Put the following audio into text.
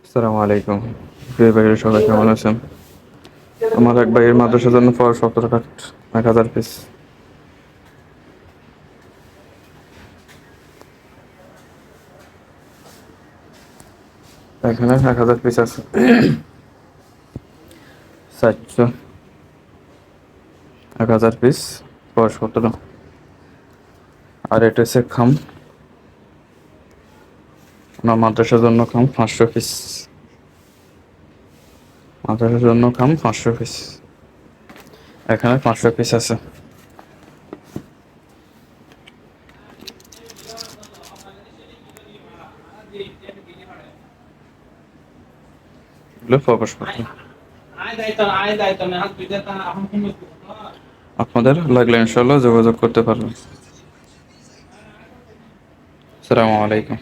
আসসালামু আলাইকুম। প্রিয় ভাইয়ের সবাই কেমন আছেন? আমার এক ভাইয়ের মাদ্রাসার জন্য পাওয়ার ১৭ কাঠ ১,০০০ পিস। এখানে ১,০০০ পিস আছে। ৪০০ ১,০০০ পিস পাওয়ার ১৭। আর এটা হচ্ছে খাম, ওনার মাদ্রাসার জন্য খাম ৫০০ পিস। মাদ্রাসার জন্য খাম ৫০০ পিস। এখানে ৫০০ পিস আছে। এগুলো প্রকাশপত্র। আপনাদের লাগলে ইনশাল্লাহ যোগাযোগ করতে পারবেন। আসসালামু আলাইকুম।